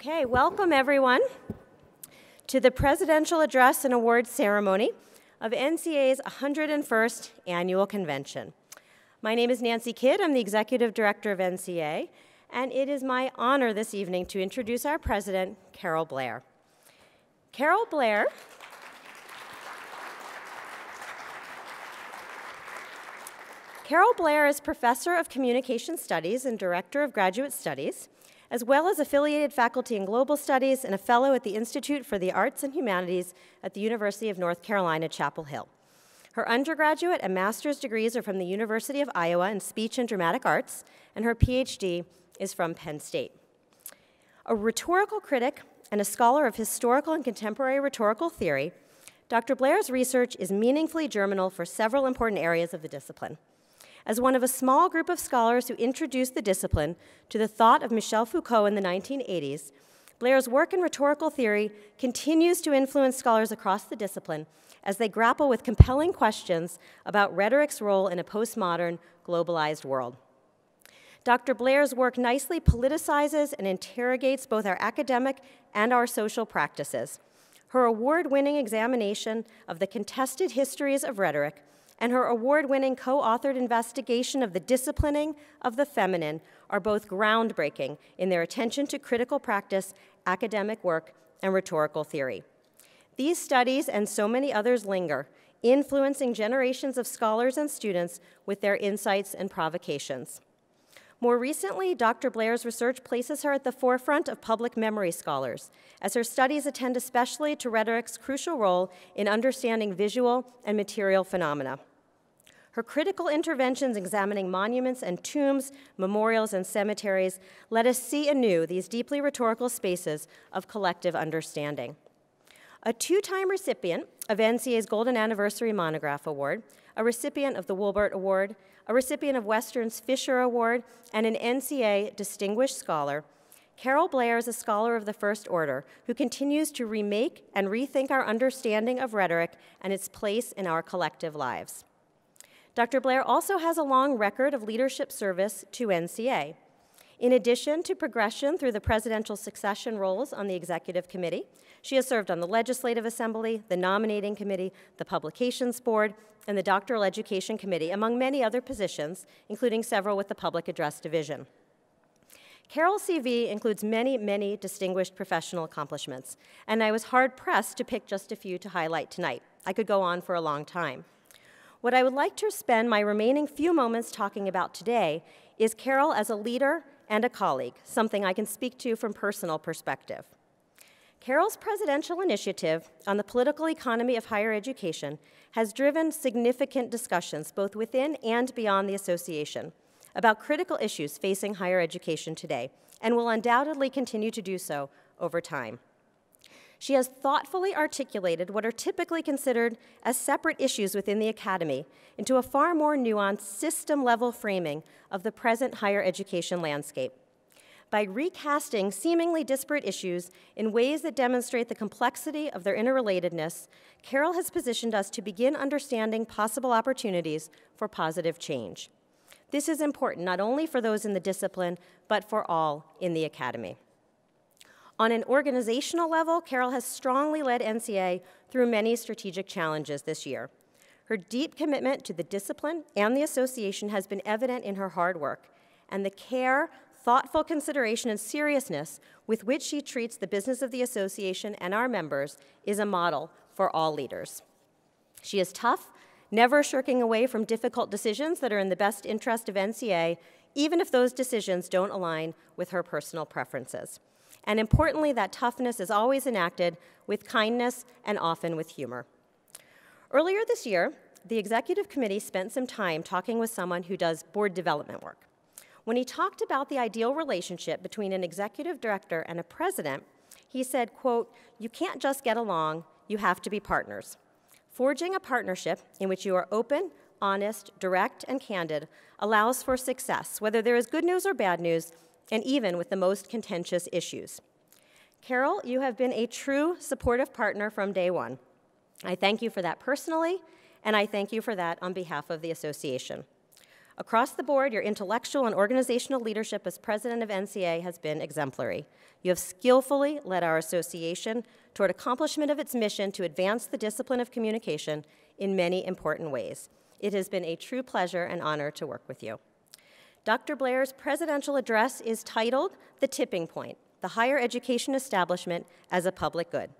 Okay, welcome everyone to the Presidential Address and Awards Ceremony of NCA's 101st Annual Convention. My name is Nancy Kidd. I'm the Executive Director of NCA, and it is my honor this evening to introduce our President, Carole Blair. Carole Blair is Professor of Communication Studies and Director of Graduate Studies, as well as affiliated faculty in Global Studies and a fellow at the Institute for the Arts and Humanities at the University of North Carolina, Chapel Hill. Her undergraduate and master's degrees are from the University of Iowa in Speech and Dramatic Arts, and her PhD is from Penn State. A rhetorical critic and a scholar of historical and contemporary rhetorical theory, Dr. Blair's research is meaningfully germinal for several important areas of the discipline. As one of a small group of scholars who introduced the discipline to the thought of Michel Foucault in the 1980s, Blair's work in rhetorical theory continues to influence scholars across the discipline as they grapple with compelling questions about rhetoric's role in a postmodern, globalized world. Dr. Blair's work nicely politicizes and interrogates both our academic and our social practices. Her award-winning examination of the contested histories of rhetoric and her award-winning co-authored investigation of the disciplining of the feminine are both groundbreaking in their attention to critical practice, academic work, and rhetorical theory. These studies and so many others linger, influencing generations of scholars and students with their insights and provocations. More recently, Dr. Blair's research places her at the forefront of public memory scholars, as her studies attend especially to rhetoric's crucial role in understanding visual and material phenomena. Her critical interventions examining monuments and tombs, memorials and cemeteries let us see anew these deeply rhetorical spaces of collective understanding. A two-time recipient of NCA's Golden Anniversary Monograph Award, a recipient of the Wilbert Award, a recipient of Western's Fisher Award, and an NCA Distinguished Scholar, Carole Blair is a scholar of the First Order who continues to remake and rethink our understanding of rhetoric and its place in our collective lives. Dr. Blair also has a long record of leadership service to NCA. In addition to progression through the presidential succession roles on the Executive Committee, she has served on the Legislative Assembly, the Nominating Committee, the Publications Board, and the Doctoral Education Committee, among many other positions, including several with the Public Address Division. Carole's CV includes many, many distinguished professional accomplishments, and I was hard-pressed to pick just a few to highlight tonight. I could go on for a long time. What I would like to spend my remaining few moments talking about today is Carole as a leader and a colleague, something I can speak to from personal perspective. Carole's presidential initiative on the political economy of higher education has driven significant discussions both within and beyond the association about critical issues facing higher education today, and will undoubtedly continue to do so over time. She has thoughtfully articulated what are typically considered as separate issues within the academy into a far more nuanced, system-level framing of the present higher education landscape. By recasting seemingly disparate issues in ways that demonstrate the complexity of their interrelatedness, Carole has positioned us to begin understanding possible opportunities for positive change. This is important not only for those in the discipline, but for all in the academy. On an organizational level, Carole has strongly led NCA through many strategic challenges this year. Her deep commitment to the discipline and the association has been evident in her hard work, and the care, thoughtful consideration, and seriousness with which she treats the business of the association and our members is a model for all leaders. She is tough, never shirking away from difficult decisions that are in the best interest of NCA, even if those decisions don't align with her personal preferences. And importantly, that toughness is always enacted with kindness and often with humor. Earlier this year, the Executive Committee spent some time talking with someone who does board development work. When he talked about the ideal relationship between an executive director and a president, he said, quote, "You can't just get along, you have to be partners. Forging a partnership in which you are open, honest, direct, and candid allows for success, whether there is good news or bad news, and even with the most contentious issues." Carole, you have been a true supportive partner from day one. I thank you for that personally, and I thank you for that on behalf of the association. Across the board, your intellectual and organizational leadership as president of NCA has been exemplary. You have skillfully led our association toward accomplishment of its mission to advance the discipline of communication in many important ways. It has been a true pleasure and honor to work with you. Dr. Blair's presidential address is titled The Tipping Point, the Higher Education Establishment as a Public Good.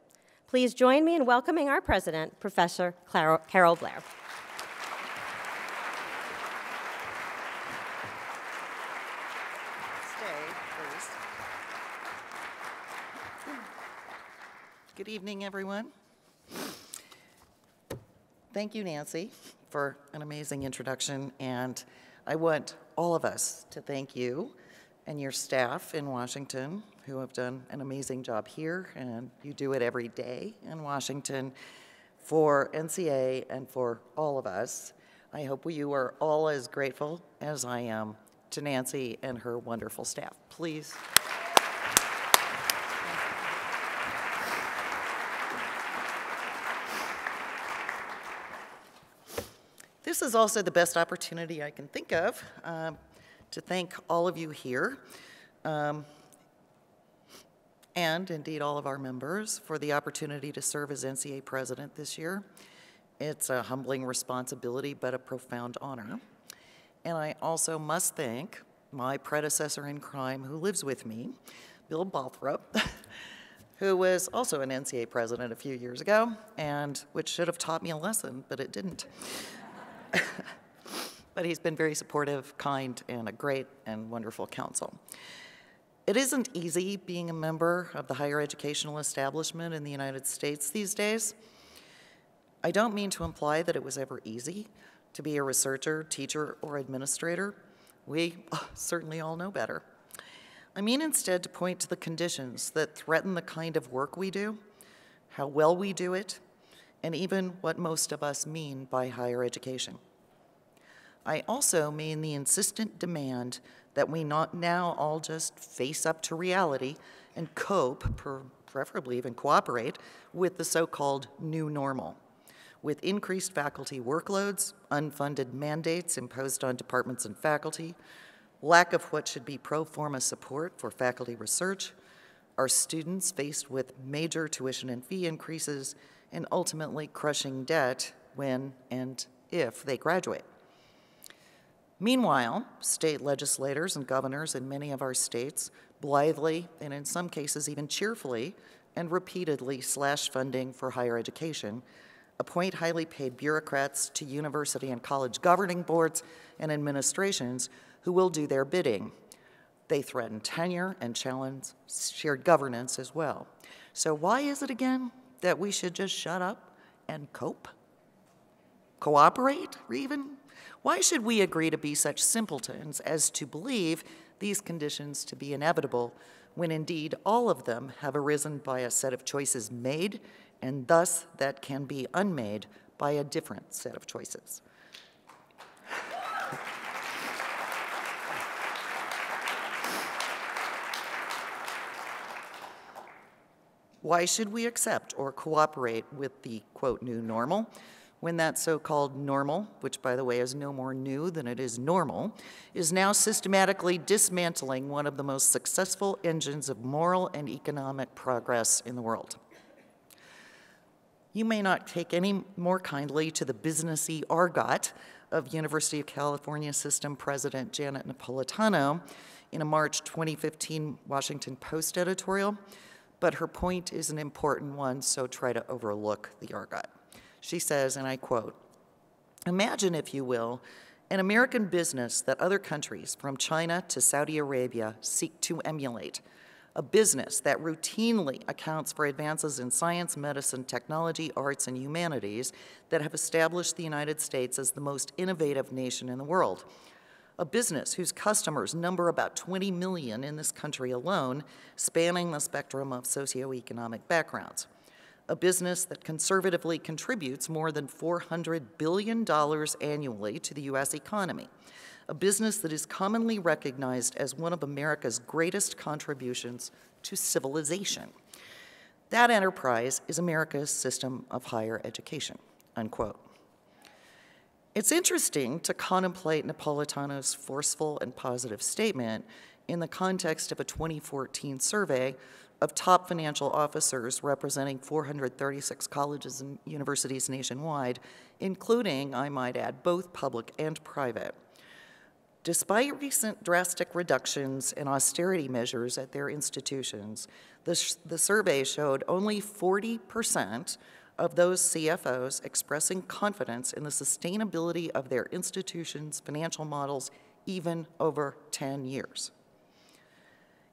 Please join me in welcoming our president, Professor Carole Blair. Good evening, everyone. Thank you, Nancy, for an amazing introduction, and I want all of us to thank you and your staff in Washington who have done an amazing job here, and you do it every day in Washington for NCA and for all of us. I hope you are all as grateful as I am to Nancy and her wonderful staff. Please. This is also the best opportunity I can think of to thank all of you here, and indeed all of our members, for the opportunity to serve as NCA president this year. It's a humbling responsibility, but a profound honor. And I also must thank my predecessor in crime who lives with me, Bill Balthrop, who was also an NCA president a few years ago, and which should have taught me a lesson, but it didn't. But he's been very supportive, kind, and a great and wonderful counsel. It isn't easy being a member of the higher educational establishment in the United States these days. I don't mean to imply that it was ever easy to be a researcher, teacher, or administrator. We certainly all know better. I mean instead to point to the conditions that threaten the kind of work we do, how well we do it, and even what most of us mean by higher education. I also mean the insistent demand that we not now all just face up to reality and cope, preferably even cooperate, with the so-called new normal, with increased faculty workloads, unfunded mandates imposed on departments and faculty, lack of what should be pro forma support for faculty research, our students faced with major tuition and fee increases, and ultimately crushing debt when and if they graduate. Meanwhile, state legislators and governors in many of our states blithely, and in some cases even cheerfully, and repeatedly slash funding for higher education, appoint highly paid bureaucrats to university and college governing boards and administrations who will do their bidding. They threaten tenure and challenge shared governance as well. So why is it again that we should just shut up and cope? Cooperate, even? Why should we agree to be such simpletons as to believe these conditions to be inevitable when indeed all of them have arisen by a set of choices made and thus that can be unmade by a different set of choices? Why should we accept or cooperate with the, quote, new normal when that so-called normal, which by the way is no more new than it is normal, is now systematically dismantling one of the most successful engines of moral and economic progress in the world? You may not take any more kindly to the businessy argot of University of California System President Janet Napolitano in a March 2015 Washington Post editorial, but her point is an important one, so try to overlook the argot. She says, and I quote, "Imagine, if you will, an American business that other countries, from China to Saudi Arabia, seek to emulate. A business that routinely accounts for advances in science, medicine, technology, arts, and humanities that have established the United States as the most innovative nation in the world. A business whose customers number about 20 million in this country alone, spanning the spectrum of socioeconomic backgrounds. A business that conservatively contributes more than $400 billion annually to the U.S. economy. A business that is commonly recognized as one of America's greatest contributions to civilization. That enterprise is America's system of higher education," unquote. It's interesting to contemplate Napolitano's forceful and positive statement in the context of a 2014 survey of top financial officers representing 436 colleges and universities nationwide, including, I might add, both public and private. Despite recent drastic reductions in austerity measures at their institutions, the survey showed only 40% of those CFOs expressing confidence in the sustainability of their institutions' financial models even over 10 years.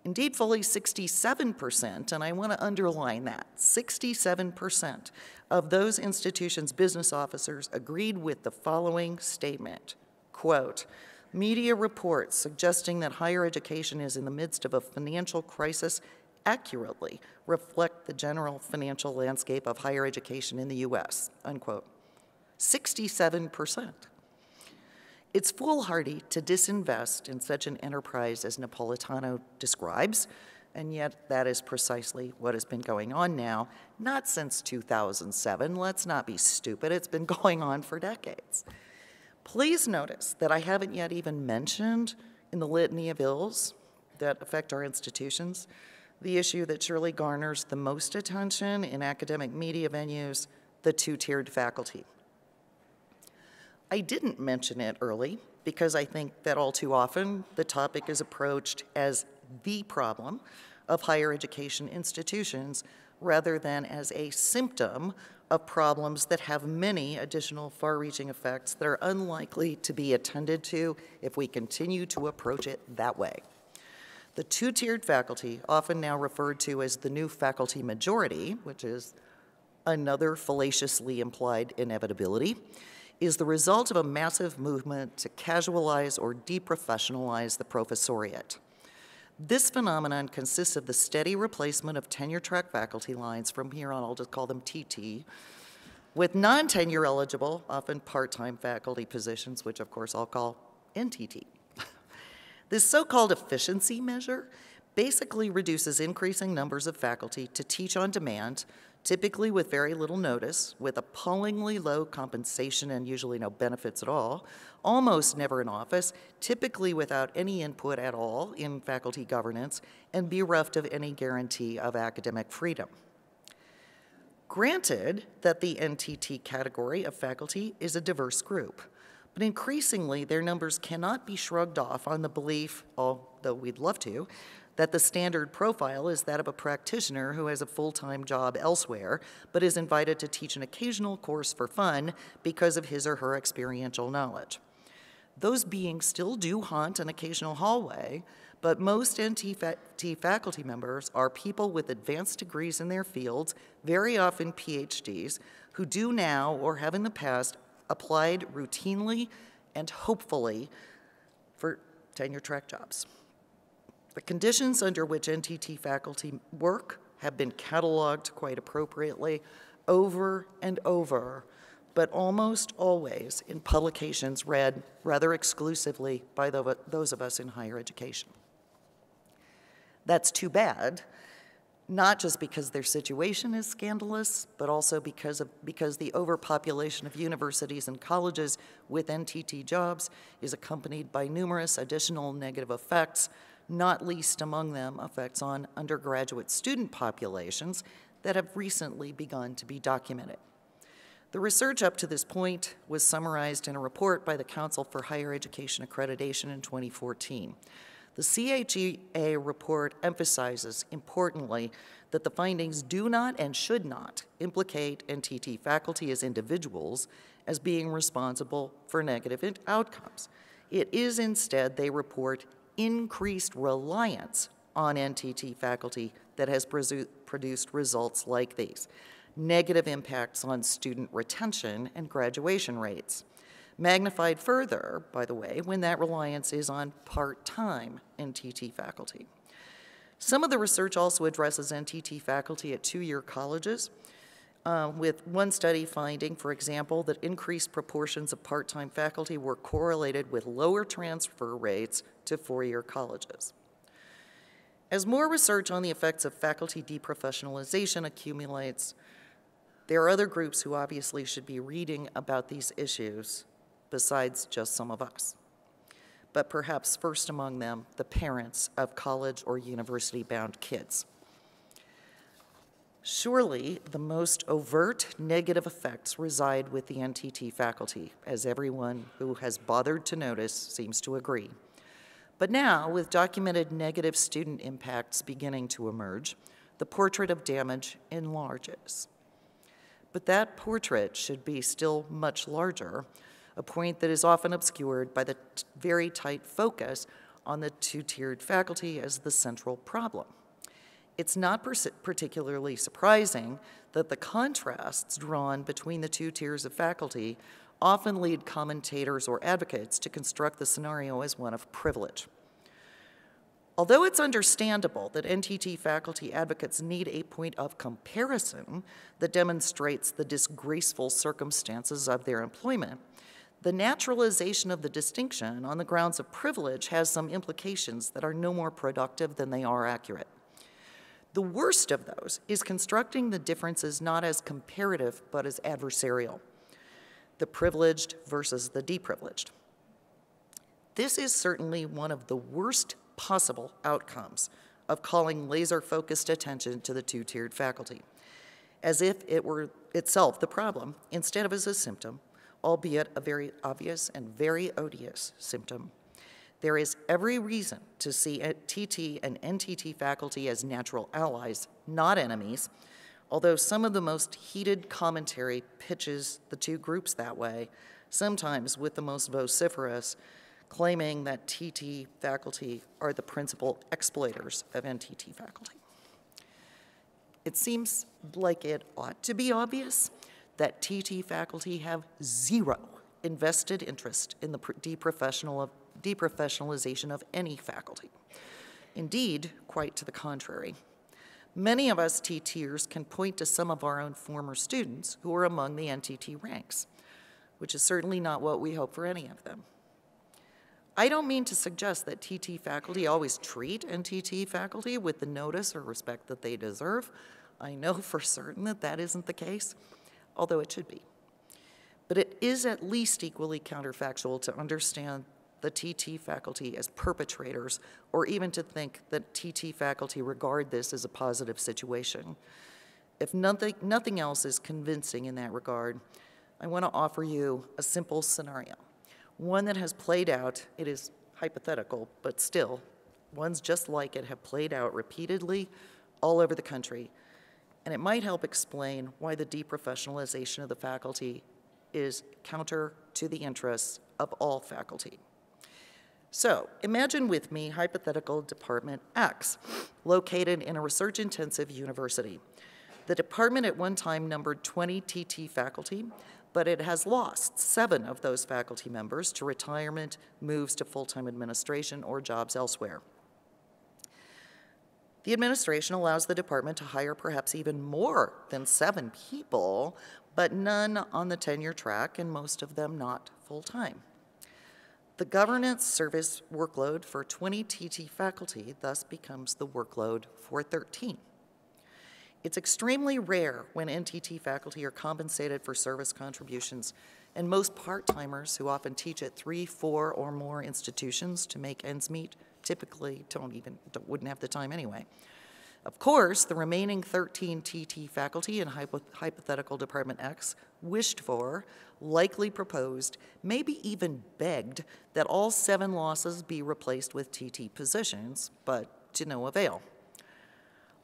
Indeed, fully 67%, and I want to underline that, 67% of those institutions' business officers agreed with the following statement, quote, "Media reports suggesting that higher education is in the midst of a financial crisis accurately reflect the general financial landscape of higher education in the U.S., unquote. 67%. It's foolhardy to disinvest in such an enterprise as Napolitano describes, and yet that is precisely what has been going on now, not since 2007. Let's not be stupid. It's been going on for decades. Please notice that I haven't yet even mentioned in the litany of ills that affect our institutions the issue that surely garners the most attention in academic media venues, the two-tiered faculty. I didn't mention it early because I think that all too often the topic is approached as the problem of higher education institutions rather than as a symptom of problems that have many additional far-reaching effects that are unlikely to be attended to if we continue to approach it that way. The two-tiered faculty, often now referred to as the new faculty majority, which is another fallaciously implied inevitability, is the result of a massive movement to casualize or deprofessionalize the professoriate. This phenomenon consists of the steady replacement of tenure-track faculty lines, from here on I'll just call them TT, with non-tenure eligible, often part-time faculty positions, which of course I'll call NTT. This so-called efficiency measure basically reduces increasing numbers of faculty to teach on demand, typically with very little notice, with appallingly low compensation and usually no benefits at all, almost never in office, typically without any input at all in faculty governance, and bereft of any guarantee of academic freedom. Granted that the NTT category of faculty is a diverse group, but increasingly their numbers cannot be shrugged off on the belief, although we'd love to, that the standard profile is that of a practitioner who has a full-time job elsewhere, but is invited to teach an occasional course for fun because of his or her experiential knowledge. Those beings still do haunt an occasional hallway, but most NTT faculty members are people with advanced degrees in their fields, very often PhDs, who do now or have in the past applied routinely and hopefully for tenure-track jobs. The conditions under which NTT faculty work have been cataloged quite appropriately over and over, but almost always in publications read rather exclusively by those of us in higher education. That's too bad, not just because their situation is scandalous, but also because the overpopulation of universities and colleges with NTT jobs is accompanied by numerous additional negative effects, not least among them effects on undergraduate student populations that have recently begun to be documented. The research up to this point was summarized in a report by the Council for Higher Education Accreditation in 2014. The CHEA report emphasizes, importantly, that the findings do not and should not implicate NTT faculty as individuals as being responsible for negative outcomes. It is instead, they report, increased reliance on NTT faculty that has produced results like these. Negative impacts on student retention and graduation rates. Magnified further, by the way, when that reliance is on part-time NTT faculty. Some of the research also addresses NTT faculty at two-year colleges, with one study finding, for example, that increased proportions of part-time faculty were correlated with lower transfer rates to four-year colleges. As more research on the effects of faculty deprofessionalization accumulates, there are other groups who obviously should be reading about these issues besides just some of us. But perhaps first among them, the parents of college or university-bound kids. Surely, the most overt negative effects reside with the NTT faculty, as everyone who has bothered to notice seems to agree. But now, with documented negative student impacts beginning to emerge, the portrait of damage enlarges. But that portrait should be still much larger, a point that is often obscured by the very tight focus on the two-tiered faculty as the central problem. It's not particularly surprising that the contrasts drawn between the two tiers of faculty often lead commentators or advocates to construct the scenario as one of privilege. Although it's understandable that NTT faculty advocates need a point of comparison that demonstrates the disgraceful circumstances of their employment, the naturalization of the distinction on the grounds of privilege has some implications that are no more productive than they are accurate. The worst of those is constructing the differences not as comparative, but as adversarial. The privileged versus the deprivileged. This is certainly one of the worst possible outcomes of calling laser-focused attention to the two-tiered faculty, as if it were itself the problem, instead of as a symptom, albeit a very obvious and very odious symptom. There is every reason to see TT and NTT faculty as natural allies, not enemies, although some of the most heated commentary pitches the two groups that way, sometimes with the most vociferous, claiming that TT faculty are the principal exploiters of NTT faculty. It seems like it ought to be obvious that TT faculty have zero invested interest in the deprofessionalization of any faculty. Indeed, quite to the contrary. Many of us TTers can point to some of our own former students who are among the NTT ranks, which is certainly not what we hope for any of them. I don't mean to suggest that TT faculty always treat NTT faculty with the notice or respect that they deserve. I know for certain that that isn't the case, although it should be. But it is at least equally counterfactual to understand the TT faculty as perpetrators, or even to think that TT faculty regard this as a positive situation. If nothing else is convincing in that regard, I want to offer you a simple scenario, one that has played out. It is hypothetical, but still, ones just like it have played out repeatedly all over the country, and it might help explain why the deprofessionalization of the faculty is counter to the interests of all faculty. So, imagine with me hypothetical Department X, located in a research-intensive university. The department at one time numbered 20 TT faculty, but it has lost 7 of those faculty members to retirement, moves to full-time administration, or jobs elsewhere. The administration allows the department to hire perhaps even more than 7 people, but none on the tenure track, and most of them not full-time. The governance service workload for 20 TT faculty thus becomes the workload for 13. It's extremely rare when NTT faculty are compensated for service contributions, and most part-timers who often teach at 3, 4, or more institutions to make ends meet typically wouldn't have the time anyway. Of course, the remaining 13 TT faculty in hypothetical Department X wished for, likely proposed, maybe even begged that all 7 losses be replaced with TT positions, but to no avail.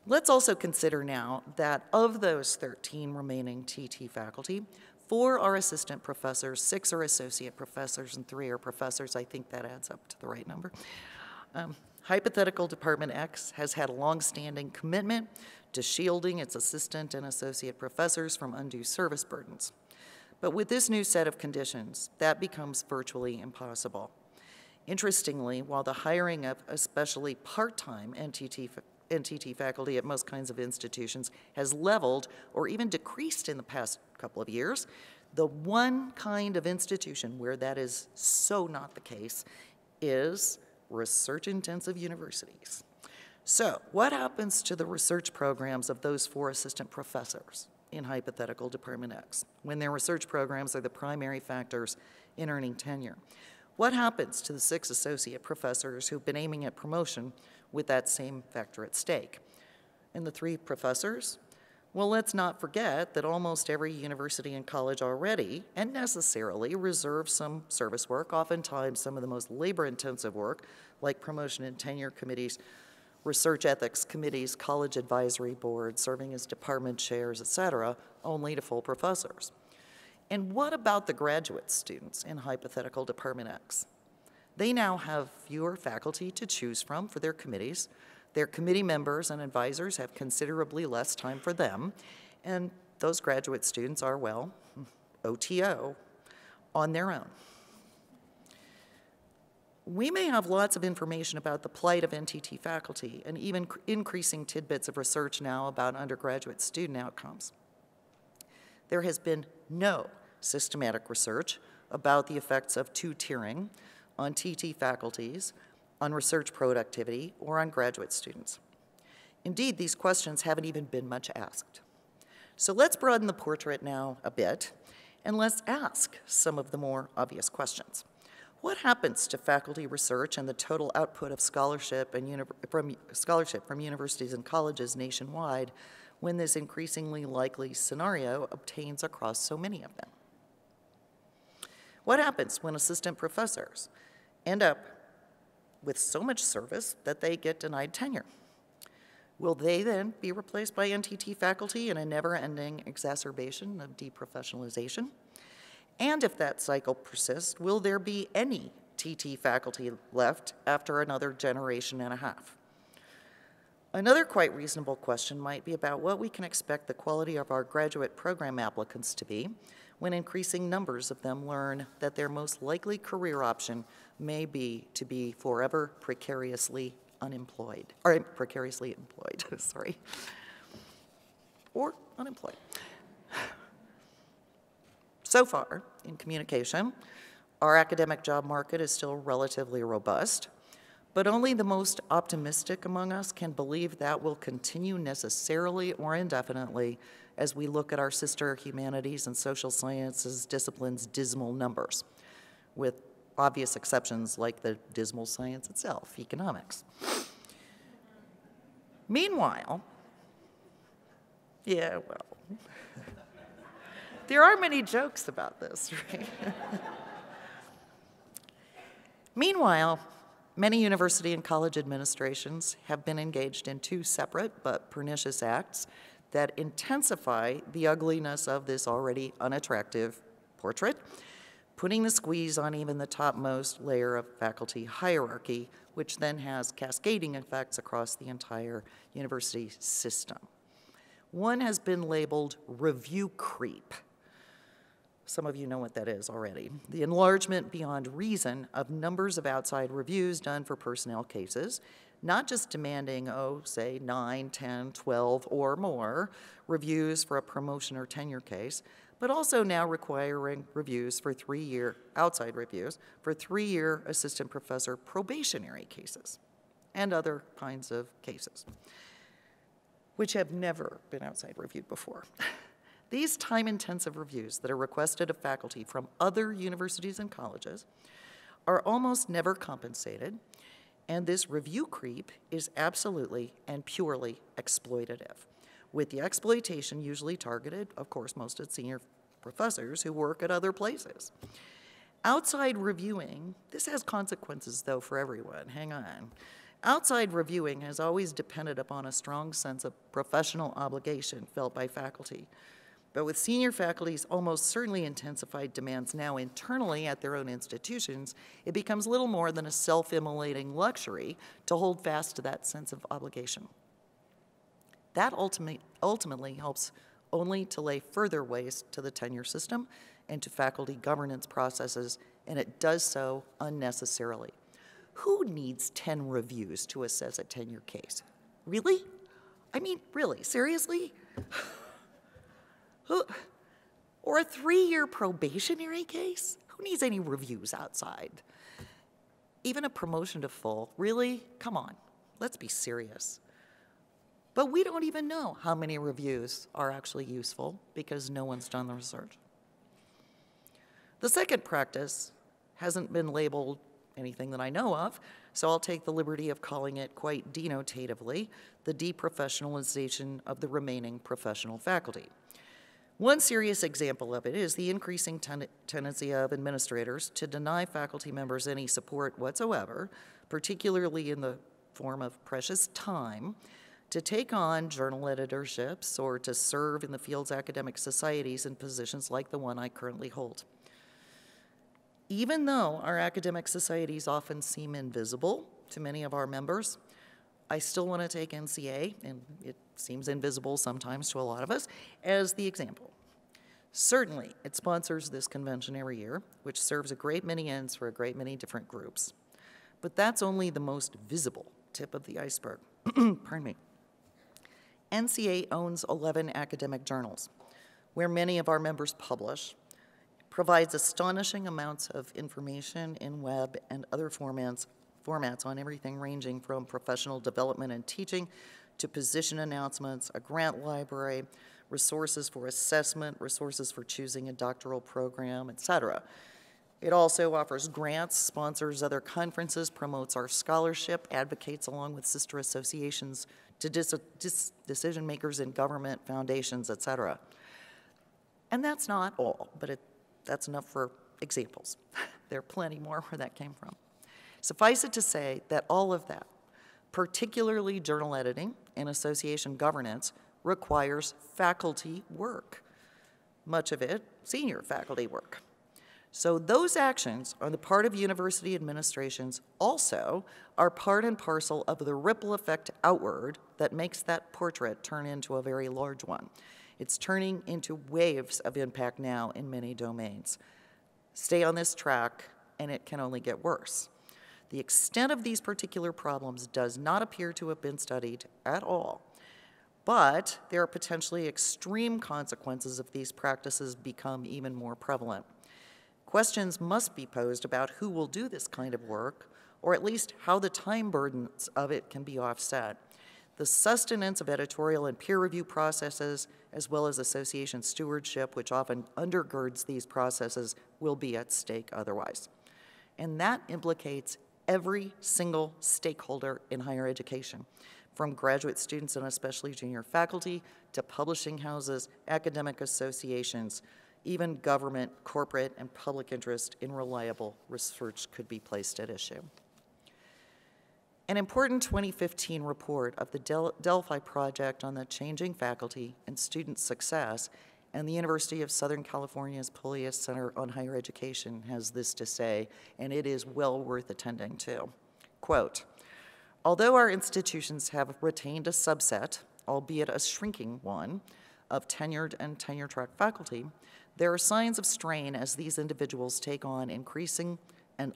Let's also consider now that of those 13 remaining TT faculty, 4 are assistant professors, 6 are associate professors, and 3 are professors. I think that adds up to the right number. Hypothetical Department X has had a long-standing commitment to shielding its assistant and associate professors from undue service burdens. But with this new set of conditions, that becomes virtually impossible. Interestingly, while the hiring of especially part-time NTT faculty at most kinds of institutions has leveled or even decreased in the past couple of years, the one kind of institution where that is so not the case is research-intensive universities. So, what happens to the research programs of those 4 assistant professors? in hypothetical Department X, when their research programs are the primary factors in earning tenure? What happens to the 6 associate professors who've been aiming at promotion with that same factor at stake? And the 3 professors? Well, let's not forget that almost every university and college already, and necessarily, reserves some service work, oftentimes some of the most labor-intensive work, like promotion and tenure committees, research ethics committees, college advisory boards, serving as department chairs, et cetera, only to full professors. And what about the graduate students in hypothetical Department X? They now have fewer faculty to choose from for their committees. Their committee members and advisors have considerably less time for them, and those graduate students are, well, OTO, on their own. We may have lots of information about the plight of NTT faculty and even increasing tidbits of research now about undergraduate student outcomes. There has been no systematic research about the effects of 2-tiering on TT faculties, on research productivity, or on graduate students. Indeed, these questions haven't even been much asked. So let's broaden the portrait now a bit, and let's ask some of the more obvious questions. What happens to faculty research and the total output of scholarship from universities and colleges nationwide when this increasingly likely scenario obtains across so many of them? What happens when assistant professors end up with so much service that they get denied tenure? Will they then be replaced by NTT faculty in a never-ending exacerbation of deprofessionalization? And if that cycle persists, will there be any TT faculty left after another generation and a half? Another quite reasonable question might be about what we can expect the quality of our graduate program applicants to be when increasing numbers of them learn that their most likely career option may be to be forever precariously unemployed, or precariously employed, sorry, or unemployed. So far, in communication, our academic job market is still relatively robust, but only the most optimistic among us can believe that will continue necessarily or indefinitely as we look at our sister humanities and social sciences disciplines' dismal numbers, with obvious exceptions like the dismal science itself, economics. Meanwhile, yeah, well, there are many jokes about this, right? Meanwhile, many university and college administrations have been engaged in 2 separate but pernicious acts that intensify the ugliness of this already unattractive portrait, putting the squeeze on even the topmost layer of faculty hierarchy, which then has cascading effects across the entire university system. One has been labeled review creep. Some of you know what that is already. The enlargement beyond reason of numbers of outside reviews done for personnel cases, not just demanding, say 9, 10, 12 or more reviews for a promotion or tenure case, but also now requiring reviews for 3-year, outside reviews, for 3-year assistant professor probationary cases and other kinds of cases, which have never been outside reviewed before. These time-intensive reviews that are requested of faculty from other universities and colleges are almost never compensated, and this review creep is absolutely and purely exploitative, with the exploitation usually targeted, of course, most at senior professors who work at other places. Outside reviewing, this has consequences, though, for everyone. Hang on. Outside reviewing has always depended upon a strong sense of professional obligation felt by faculty. But with senior faculty's almost certainly intensified demands now internally at their own institutions, it becomes little more than a self-immolating luxury to hold fast to that sense of obligation. That ultimately helps only to lay further waste to the tenure system and to faculty governance processes, and it does so unnecessarily. Who needs 10 reviews to assess a tenure case? Really? I mean, really, seriously? Or a 3-year probationary case? Who needs any reviews outside? Even a promotion to full? Really? Come on, let's be serious. But we don't even know how many reviews are actually useful because no one's done the research. The second practice hasn't been labeled anything that I know of, so I'll take the liberty of calling it quite denotatively the deprofessionalization of the remaining professional faculty. One serious example of it is the increasing tendency of administrators to deny faculty members any support whatsoever, particularly in the form of precious time, to take on journal editorships or to serve in the field's academic societies in positions like the one I currently hold. Even though our academic societies often seem invisible to many of our members, I still want to take NCA, and it seems invisible sometimes to a lot of us, as the example. Certainly, it sponsors this convention every year, which serves a great many ends for a great many different groups. But that's only the most visible tip of the iceberg. Pardon me. NCA owns 11 academic journals, where many of our members publish, provides astonishing amounts of information in web and other formats on everything ranging from professional development and teaching to position announcements, a grant library, resources for assessment, resources for choosing a doctoral program, etc. It also offers grants, sponsors other conferences, promotes our scholarship, advocates along with sister associations to decision makers in government, foundations, etc. And that's not all, but that's enough for examples. There are plenty more where that came from. Suffice it to say that all of that, particularly journal editing and association governance, requires faculty work, much of it senior faculty work. So those actions on the part of university administrations also are part and parcel of the ripple effect outward that makes that portrait turn into a very large one. It's turning into waves of impact now in many domains. Stay on this track, and it can only get worse. The extent of these particular problems does not appear to have been studied at all, but there are potentially extreme consequences if these practices become even more prevalent. Questions must be posed about who will do this kind of work, or at least how the time burdens of it can be offset. The sustenance of editorial and peer review processes, as well as association stewardship, which often undergirds these processes, will be at stake otherwise. And that implicates every single stakeholder in higher education, from graduate students and especially junior faculty to publishing houses, academic associations, even government, corporate, and public interest in reliable research could be placed at issue. An important 2015 report of the Delphi Project on the Changing Faculty and Student Success and the University of Southern California's Polius Center on Higher Education has this to say, and it is well worth attending to. Quote, although our institutions have retained a subset, albeit a shrinking one, of tenured and tenure-track faculty, there are signs of strain as these individuals take on increasing and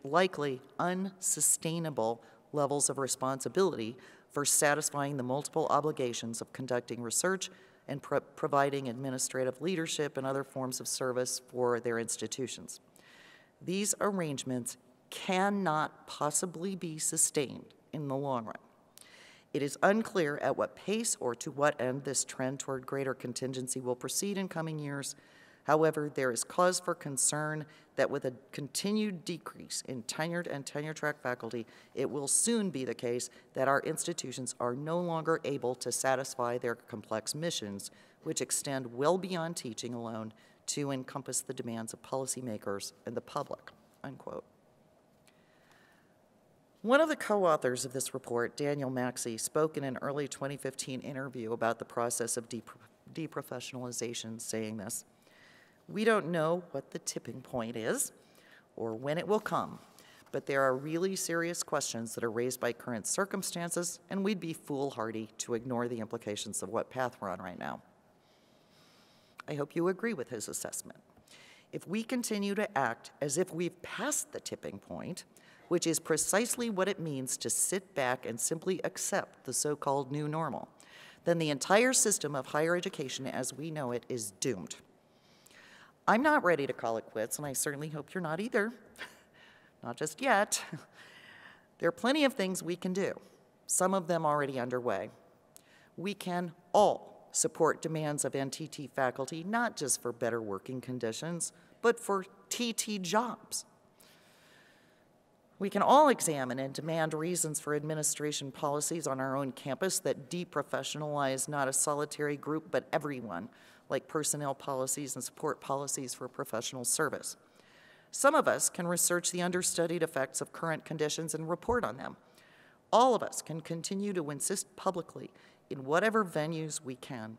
likely unsustainable levels of responsibility for satisfying the multiple obligations of conducting research and providing administrative leadership and other forms of service for their institutions. These arrangements cannot possibly be sustained in the long run. It is unclear at what pace or to what end this trend toward greater contingency will proceed in coming years. However, there is cause for concern that with a continued decrease in tenured and tenure-track faculty, it will soon be the case that our institutions are no longer able to satisfy their complex missions, which extend well beyond teaching alone to encompass the demands of policymakers and the public, unquote. One of the co-authors of this report, Daniel Maxey, spoke in an early 2015 interview about the process of deprofessionalization, saying this: we don't know what the tipping point is or when it will come, but there are really serious questions that are raised by current circumstances, and we'd be foolhardy to ignore the implications of what path we're on right now. I hope you agree with his assessment. If we continue to act as if we've passed the tipping point, which is precisely what it means to sit back and simply accept the so-called new normal, then the entire system of higher education as we know it is doomed. I'm not ready to call it quits, and I certainly hope you're not either. Not just yet. There are plenty of things we can do, some of them already underway. We can all support demands of NTT faculty, not just for better working conditions, but for TT jobs. We can all examine and demand reasons for administration policies on our own campus that deprofessionalize not a solitary group, but everyone, like personnel policies and support policies for professional service. Some of us can research the understudied effects of current conditions and report on them. All of us can continue to insist publicly in whatever venues we can,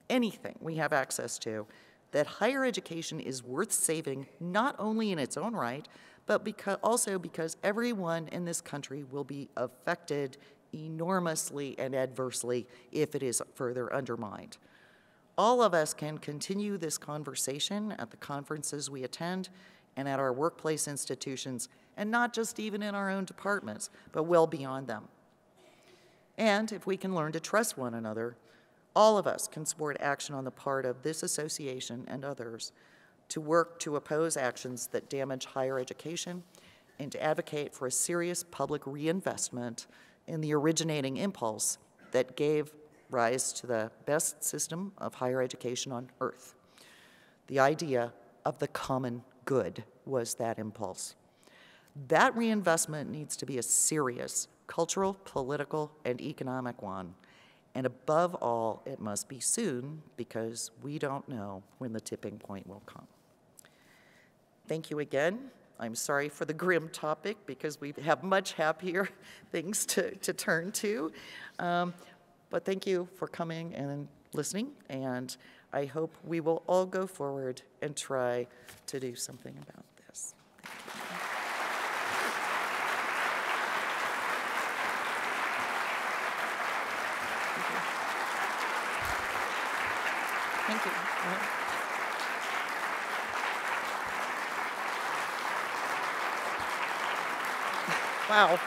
anything we have access to, that higher education is worth saving not only in its own right, but also because everyone in this country will be affected enormously and adversely if it is further undermined. All of us can continue this conversation at the conferences we attend and at our workplace institutions, and not just even in our own departments, but well beyond them. And if we can learn to trust one another, all of us can support action on the part of this association and others to work to oppose actions that damage higher education and to advocate for a serious public reinvestment in the originating impulse that gave rise to the best system of higher education on earth. The idea of the common good was that impulse. That reinvestment needs to be a serious cultural, political, and economic one. And above all, it must be soon, because we don't know when the tipping point will come. Thank you again. I'm sorry for the grim topic, because we have much happier things to turn to. But thank you for coming and listening, and I hope we will all go forward and try to do something about this. Thank you. Wow.